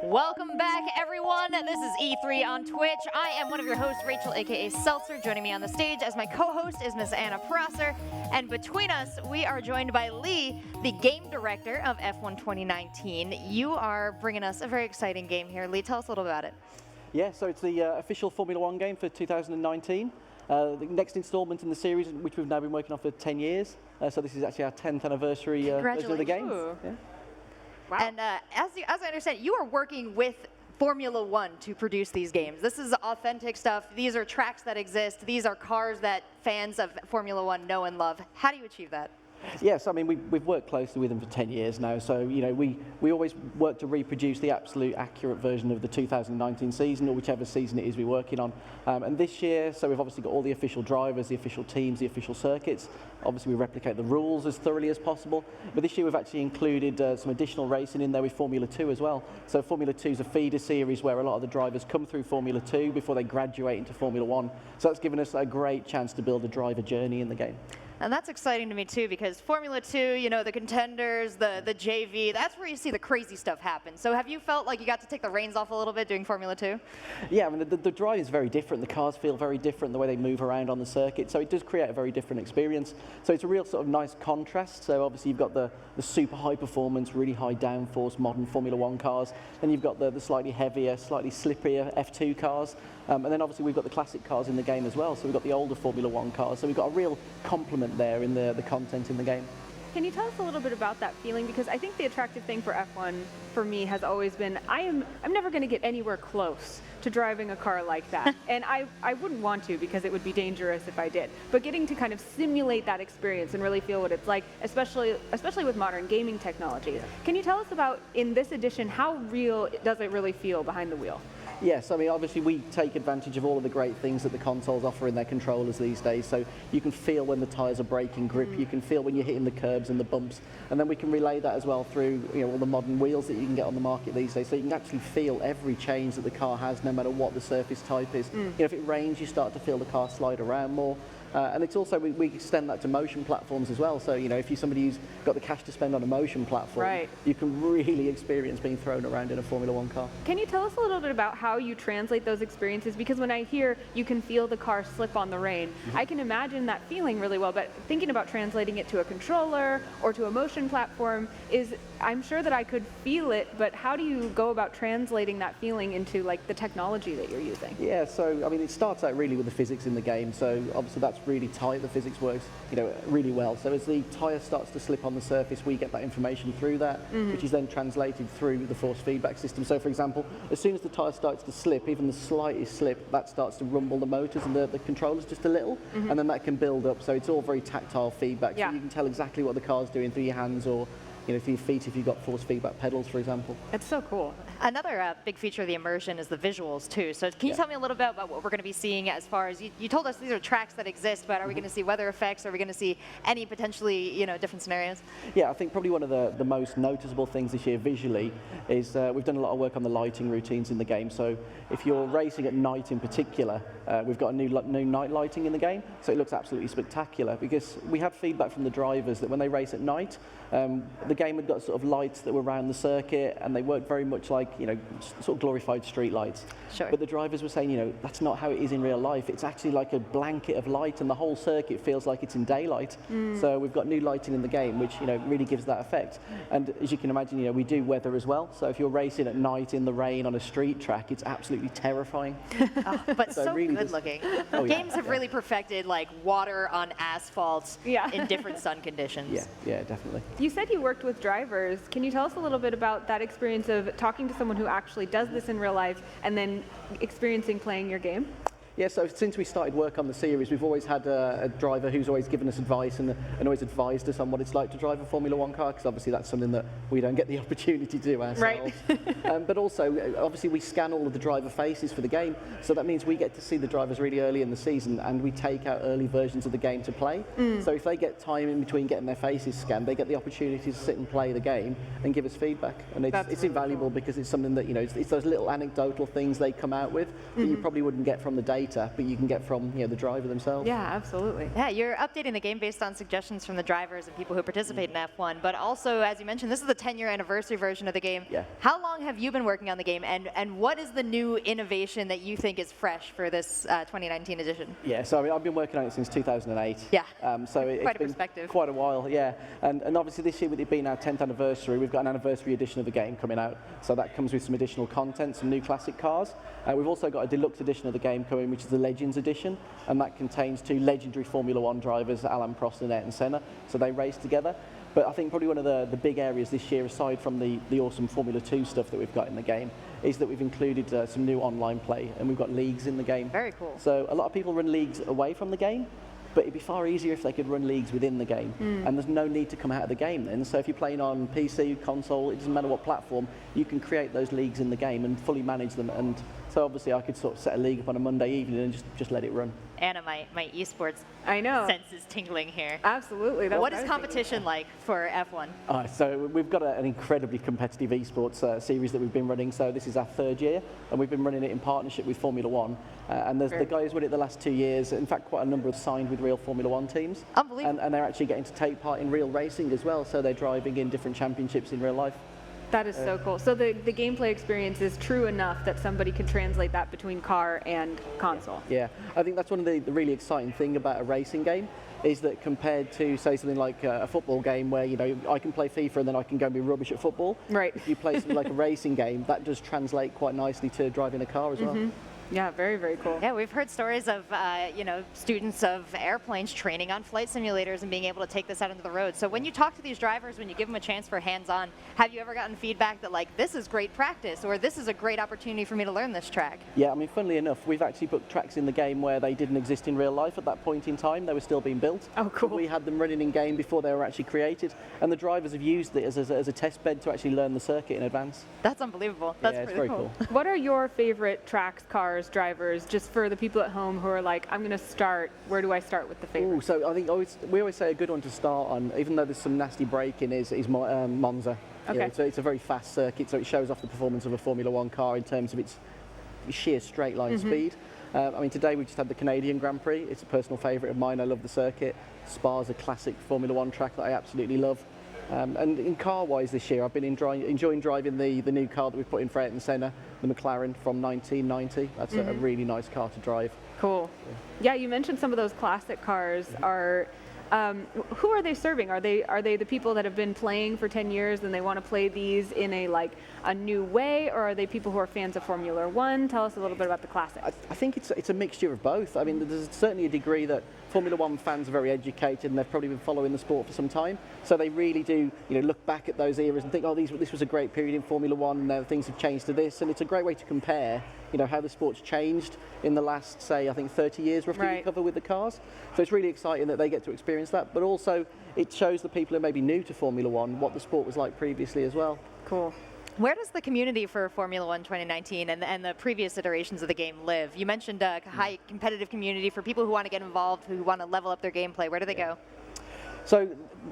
Welcome back, everyone. This is E3 on Twitch. I am one of your hosts, Rachel, aka Seltzer. Joining me on the stage as my co-host is Miss Anna Prosser. And between us, we are joined by Lee, the game director of F1 2019. You are bringing us a very exciting game here. Lee, tell us a little about it. Yeah, so it's the official Formula One game for 2019. The next installment in the series, which we've now been working on for 10 years. So this is actually our 10th anniversary version of the game. Yeah. Wow. And as I understand, you are working with Formula One to produce these games. This is authentic stuff. These are tracks that exist. These are cars that fans of Formula One know and love. How do you achieve that? Yes, I mean, we've worked closely with them for 10 years now, so, you know, we always work to reproduce the absolute accurate version of the 2019 season, or whichever season it is we're working on. And this year, so we've obviously got all the official drivers, the official teams, the official circuits. Obviously, we replicate the rules as thoroughly as possible. But this year, we've actually included some additional racing in there with Formula 2 as well. So Formula 2 is a feeder series where a lot of the drivers come through Formula 2 before they graduate into Formula 1. So that's given us a great chance to build a driver journey in the game. And that's exciting to me too, because Formula 2, you know, the contenders, the JV, that's where you see the crazy stuff happen. So have you felt like you got to take the reins off a little bit doing Formula 2? Yeah, I mean, the drive is very different. The cars feel very different, the way they move around on the circuit. So it does create a very different experience. So it's a real sort of nice contrast. So obviously you've got the super high performance, really high downforce, modern Formula 1 cars. Then you've got the slightly heavier, slightly slipperier F2 cars. And then obviously we've got the classic cars in the game as well. So we've got the older Formula 1 cars. So we've got a real complement there in the content in the game. Can you tell us a little bit about that feeling? Because I think the attractive thing for F1 for me has always been I'm never going to get anywhere close to driving a car like that. And I wouldn't want to, because it would be dangerous if I did. But getting to kind of simulate that experience and really feel what it's like, especially with modern gaming technology. Can you tell us about, in this edition, how real does it really feel behind the wheel? Yes, I mean, obviously we take advantage of all of the great things that the consoles offer in their controllers these days. So you can feel when the tyres are breaking grip, you can feel when you're hitting the curbs and the bumps, and then we can relay that as well through, you know, all the modern wheels that you can get on the market these days. So you can actually feel every change that the car has, no matter what the surface type is. You know, if it rains, you start to feel the car slide around more. And it's also, we extend that to motion platforms as well. So, you know, if you're somebody who's got the cash to spend on a motion platform, right, you can really experience being thrown around in a Formula 1 car. Can you tell us a little bit about how you translate those experiences? Because when I hear you can feel the car slip on the rain, I can imagine that feeling really well, but thinking about translating it to a controller or to a motion platform is, I'm sure that I could feel it, but how do you go about translating that feeling into like the technology that you're using? Yeah, so I mean, it starts out really with the physics in the game. So obviously that's really tight. The physics works, you know, really well. So as the tyre starts to slip on the surface, we get that information through that, which is then translated through the force feedback system. So for example, as soon as the tyre starts to slip, even the slightest slip, that starts to rumble the motors and the controllers just a little, and then that can build up. So it's all very tactile feedback. Yeah. So you can tell exactly what the car's doing through your hands, or, you know, through your feet if you've got force feedback pedals, for example. It's so cool. Another big feature of the immersion is the visuals too. So can you tell me a little bit about what we're going to be seeing as far as, you told us these are tracks that exist, but are we going to see weather effects? Are we going to see any potentially, you know, different scenarios? Yeah, I think probably one of the most noticeable things this year visually is we've done a lot of work on the lighting routines in the game. So if you're racing at night in particular, we've got a new night lighting in the game. So it looks absolutely spectacular, because we had feedback from the drivers that when they race at night, the game had got sort of lights that were around the circuit, and they worked very much like, you know, sort of glorified street lights. Sure. But the drivers were saying, you know, that's not how it is in real life. It's actually like a blanket of light, and the whole circuit feels like it's in daylight. So we've got new lighting in the game, which, you know, really gives that effect. And as you can imagine, you know, we do weather as well. So if you're racing at night in the rain on a street track, it's absolutely terrifying. But so really good looking. Oh, yeah, Games have really perfected like water on asphalt in different sun conditions. Yeah, definitely. You said you worked with drivers. Can you tell us a little bit about that experience of talking to someone who actually does this in real life and then experiencing playing your game? Yeah, so since we started work on the series, we've always had a driver who's always given us advice and always advised us on what it's like to drive a Formula 1 car, because obviously that's something that we don't get the opportunity to do ourselves. Right. But also, obviously, we scan all of the driver faces for the game, so that means we get to see the drivers really early in the season, and we take out early versions of the game to play. So if they get time in between getting their faces scanned, they get the opportunity to sit and play the game and give us feedback. And it's really invaluable, cool, because it's something that, you know, it's those little anecdotal things they come out with that you probably wouldn't get from the day data, but you can get from the driver themselves. Yeah, absolutely. Yeah, you're updating the game based on suggestions from the drivers and people who participate in F1, but also, as you mentioned, this is the 10-year anniversary version of the game. Yeah. How long have you been working on the game, and what is the new innovation that you think is fresh for this 2019 edition? Yeah, so I mean, I've been working on it since 2008. Yeah. So it's been perspective. quite a while, yeah. And obviously this year, with it being our 10th anniversary, we've got an anniversary edition of the game coming out. So that comes with some additional content, some new classic cars. We've also got a deluxe edition of the game coming, which is the Legends edition, and that contains 2 legendary Formula One drivers, Alain Prost and Ayrton Senna. So they race together. But I think probably one of the big areas this year, aside from the awesome Formula 2 stuff that we've got in the game, is that we've included some new online play, and we've got leagues in the game. Very cool. So a lot of people run leagues away from the game, but it'd be far easier if they could run leagues within the game. And there's no need to come out of the game then. So if you're playing on PC, console, it doesn't matter what platform, you can create those leagues in the game and fully manage them. And so obviously I could sort of set a league up on a Monday evening and just let it run. Anna, my esports I know. sense is tingling here. Absolutely. That's What I is was competition like for F1? So we've got an incredibly competitive esports series that we've been running. So this is our 3rd year, and we've been running it in partnership with Formula One. And there's the guys who run it the last 2 years. In fact, quite a number have signed with real Formula One teams. Unbelievable. And they're actually getting to take part in real racing as well. So they're driving in different championships in real life. That is so cool. So the gameplay experience is true enough that somebody can translate that between car and console. Yeah, I think that's one of the really exciting thing about a racing game, is that compared to, say, something like a football game where, I can play FIFA and then I can go and be rubbish at football. Right. If you play something like a racing game, that does translate quite nicely to driving a car as well. Yeah, very, very cool. Yeah, we've heard stories of, students of airplanes training on flight simulators and being able to take this out into the road. So when you talk to these drivers, when you give them a chance for hands-on, have you ever gotten feedback that, like, this is great practice, or this is a great opportunity for me to learn this track? Yeah, I mean, funnily enough, we've actually put tracks in the game where they didn't exist in real life at that point in time. They were still being built. Oh, cool. We had them running in game before they were actually created, and the drivers have used it as a test bed to actually learn the circuit in advance. That's unbelievable. That's yeah, it's pretty very cool. What are your favorite tracks, cars, drivers, just for the people at home who are like, I'm going to start, where do I start with the favorite? Ooh, so I think we always say a good one to start on, even though there's some nasty braking, is Monza. Okay. So it's a very fast circuit, so it shows off the performance of a Formula One car in terms of its sheer straight line speed. I mean, today we just had the Canadian Grand Prix. It's a personal favourite of mine. I love the circuit. Spa's a classic Formula One track that I absolutely love. And in car-wise this year, I've been enjoying driving the new car that we've put in for Ayrton Senna, the McLaren from 1990. That's a really nice car to drive. Cool. Yeah, you mentioned some of those classic cars are. Who are they serving? Are they the people that have been playing for 10 years and they want to play these in a new way, or are they people who are fans of Formula One? Tell us a little bit about the classics. I think it's a mixture of both. I mean, there's certainly a degree that Formula One fans are very educated and they've probably been following the sport for some time. So they really do, look back at those eras and think, oh, this was a great period in Formula One, and now things have changed to this. And it's a great way to compare, how the sport's changed in the last, say, I think 30 years roughly we cover with the cars. So it's really exciting that they get to experience that. But also, it shows the people who may be new to Formula One what the sport was like previously as well. Cool. Where does the community for Formula One 2019 and the previous iterations of the game live? You mentioned a high competitive community for people who want to get involved, who want to level up their gameplay. Where do they go? So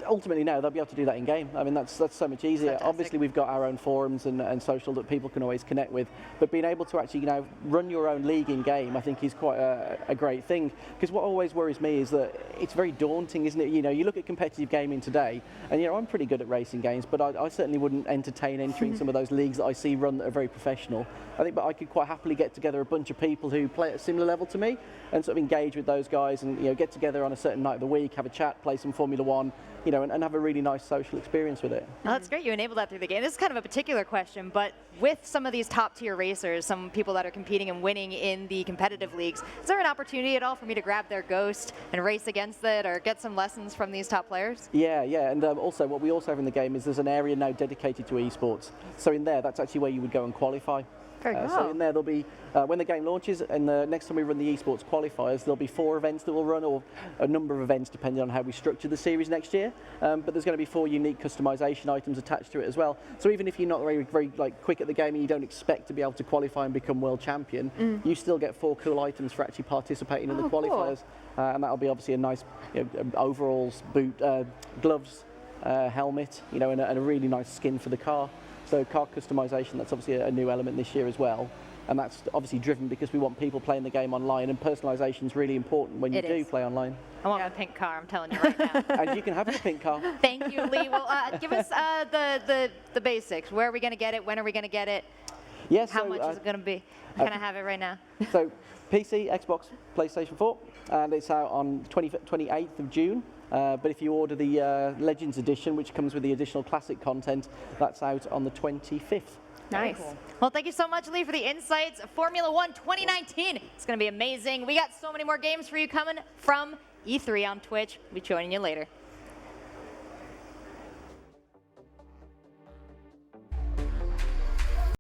ultimately now they'll be able to do that in game. I mean, that's so much easier. Fantastic. Obviously we've got our own forums and social that people can always connect with, but being able to actually run your own league in game I think is quite a great thing, because what always worries me is that it's very daunting, isn't it? You look at competitive gaming today and I'm pretty good at racing games, but I certainly wouldn't entertain entering some of those leagues that I see run that are very professional. But I could quite happily get together a bunch of people who play at a similar level to me and sort of engage with those guys and get together on a certain night of the week, have a chat, play some Formula One, and have a really nice social experience with it. Well, that's great. You enable that through the game. This is kind of a particular question, but with some of these top-tier racers, some people that are competing and winning in the competitive leagues, is there an opportunity at all for me to grab their Ghost and race against it, or get some lessons from these top players? Yeah, and also what we also have in the game is there's an area now dedicated to esports. So in there, that's actually where you would go and qualify. Very good. So in there, there'll be, when the game launches, and the next time we run the esports qualifiers, there'll be 4 events that we'll run, or a number of events depending on how we structure the series next year. But there's going to be 4 unique customization items attached to it as well. So even if you're not very quick at the game and you don't expect to be able to qualify and become world champion, you still get 4 cool items for actually participating in the qualifiers. Cool. And that'll be obviously a nice overalls, boot, gloves, helmet, and a really nice skin for the car. So car customization, that's obviously a new element this year as well. and that's obviously driven because we want people playing the game online, and personalisation is really important when you do play online. I want a pink car, I'm telling you right now. And you can have the pink car. Thank you, Lee. Well, give us the basics. Where are we going to get it? When are we going to get it? Yes. How much is it going to be? Can I have it right now? So, PC, Xbox, PlayStation 4, and it's out on 28th of June. But if you order the Legends Edition, which comes with the additional classic content, that's out on the 25th. Nice. Cool. Well, thank you so much, Lee, for the insights. Formula One 2019. It's going to be amazing. We got so many more games for you coming from E3 on Twitch. We'll be joining you later.